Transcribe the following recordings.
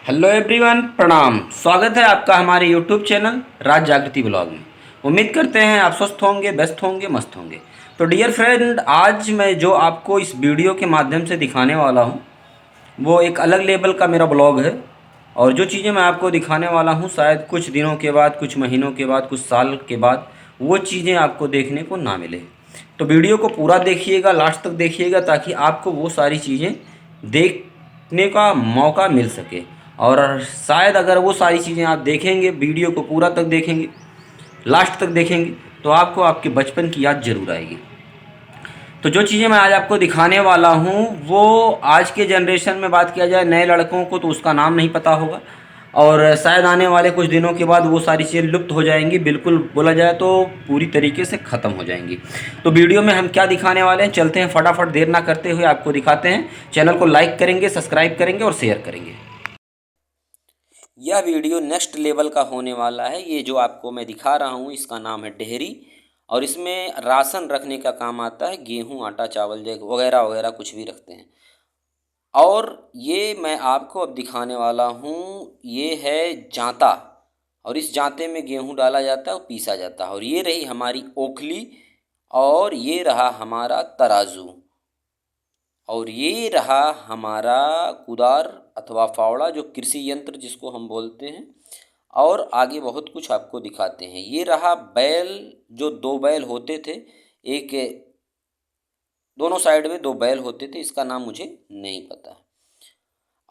Hello everyone, प्रणाम। स्वागत है आपका हमारे यूट्यूब चैनल राज जागृति ब्लॉग में। उम्मीद करते हैं आप स्वस्थ होंगे, व्यस्त होंगे, मस्त होंगे। तो डियर फ्रेंड, आज मैं जो आपको इस वीडियो के माध्यम से दिखाने वाला हूं वो एक अलग लेवल का मेरा ब्लॉग है। और जो चीज़ें मैं आपको दिखाने वाला हूं शायद कुछ दिनों के बाद, कुछ महीनों के बाद, कुछ साल के बाद वो चीज़ें आपको देखने को ना मिले। तो वीडियो को पूरा देखिएगा, लास्ट तक देखिएगा, ताकि आपको वो सारी चीज़ें देखने का मौका मिल सके। और शायद अगर वो सारी चीज़ें आप देखेंगे, वीडियो को पूरा तक देखेंगे, लास्ट तक देखेंगे, तो आपको आपके बचपन की याद ज़रूर आएगी। तो जो चीज़ें मैं आज आपको दिखाने वाला हूँ वो आज के जनरेशन में बात किया जाए, नए लड़कों को तो उसका नाम नहीं पता होगा। और शायद आने वाले कुछ दिनों के बाद वो सारी चीज़ें लुप्त हो जाएंगी, बिल्कुल बोला जाए तो पूरी तरीके से ख़त्म हो जाएंगी। तो वीडियो में हम क्या दिखाने वाले हैं, चलते हैं फटाफट, देर ना करते हुए आपको दिखाते हैं। चैनल को लाइक करेंगे, सब्सक्राइब करेंगे और शेयर करेंगे। यह वीडियो नेक्स्ट लेवल का होने वाला है। ये जो आपको मैं दिखा रहा हूँ इसका नाम है डेहरी। और इसमें राशन रखने का काम आता है, गेहूँ, आटा, चावल वगैरह वगैरह कुछ भी रखते हैं। और ये मैं आपको अब दिखाने वाला हूँ, ये है जांता। और इस जांते में गेहूँ डाला जाता है और पीसा जाता है। और ये रही हमारी ओखली, और ये रहा हमारा तराजू, और ये रहा हमारा कुदार अथवा फावड़ा, जो कृषि यंत्र जिसको हम बोलते हैं। और आगे बहुत कुछ आपको दिखाते हैं। ये रहा बैल, जो दो बैल होते थे, एक दोनों साइड में दो बैल होते थे, इसका नाम मुझे नहीं पता।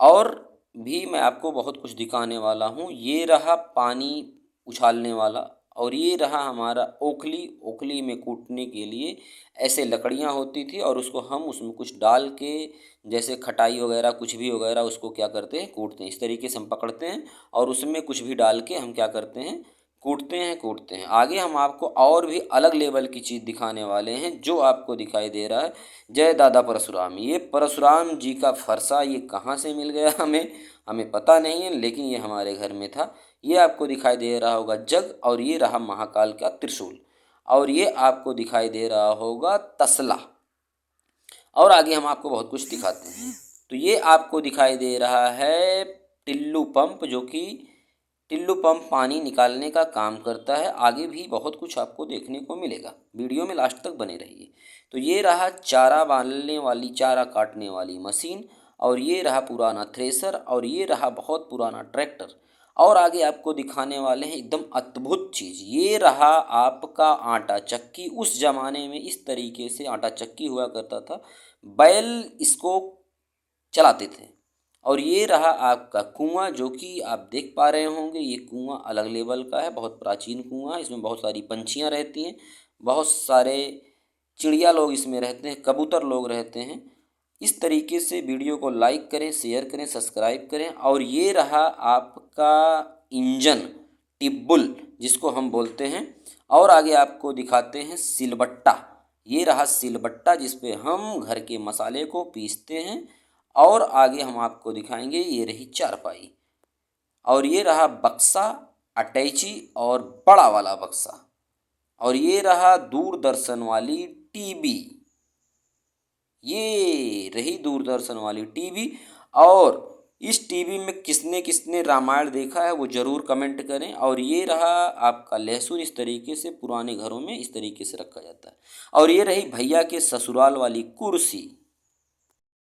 और भी मैं आपको बहुत कुछ दिखाने वाला हूँ। ये रहा पानी उछालने वाला, और ये रहा हमारा ओखली। ओखली में कूटने के लिए ऐसे लकड़ियाँ होती थी, और उसको हम उसमें कुछ डाल के, जैसे खटाई वगैरह कुछ भी वगैरह, उसको क्या करते हैं, कूटते हैं। इस तरीके से हम पकड़ते हैं और उसमें कुछ भी डाल के हम क्या करते हैं, कूटते हैं। आगे हम आपको और भी अलग लेवल की चीज़ दिखाने वाले हैं। जो आपको दिखाई दे रहा है, जय दादा परशुराम, ये परशुराम जी का फरसा, ये कहाँ से मिल गया हमें पता नहीं है, लेकिन ये हमारे घर में था। ये आपको दिखाई दे रहा होगा जग, और ये रहा महाकाल का त्रिशूल, और ये आपको दिखाई दे रहा होगा तसला। और आगे हम आपको बहुत कुछ दिखाते हैं। तो ये आपको दिखाई दे रहा है टिल्लू पंप, जो कि टिल्लू पंप पानी निकालने का काम करता है। आगे भी बहुत कुछ आपको देखने को मिलेगा, वीडियो में लास्ट तक बने रहिए। तो ये रहा चारा बांधने वाली, चारा काटने वाली मशीन, और ये रहा पुराना थ्रेसर, और ये रहा बहुत पुराना ट्रैक्टर। और आगे आपको दिखाने वाले हैं एकदम अद्भुत चीज़। ये रहा आपका आटा चक्की। उस ज़माने में इस तरीके से आटा चक्की हुआ करता था, बैल इसको चलाते थे। और ये रहा आपका कुआं, जो कि आप देख पा रहे होंगे, ये कुआं अलग लेवल का है, बहुत प्राचीन कुआं है। इसमें बहुत सारी पंछियां रहती हैं, बहुत सारे चिड़िया लोग इसमें रहते हैं, कबूतर लोग रहते हैं। इस तरीके से वीडियो को लाइक करें, शेयर करें, सब्सक्राइब करें। और ये रहा आपका इंजन, टिब्बुल जिसको हम बोलते हैं। और आगे आपको दिखाते हैं सिलबट्टा। ये रहा सिलबट्टा, जिस पे हम घर के मसाले को पीसते हैं। और आगे हम आपको दिखाएंगे, ये रही चारपाई, और ये रहा बक्सा, अटैची और बड़ा वाला बक्सा। और ये रहा दूरदर्शन वाली टीवी, ये रही दूरदर्शन वाली टीवी। और इस टीवी में किसने किसने रामायण देखा है वो ज़रूर कमेंट करें। और ये रहा आपका लहसुन, इस तरीके से पुराने घरों में इस तरीके से रखा जाता है। और ये रही भैया के ससुराल वाली कुर्सी,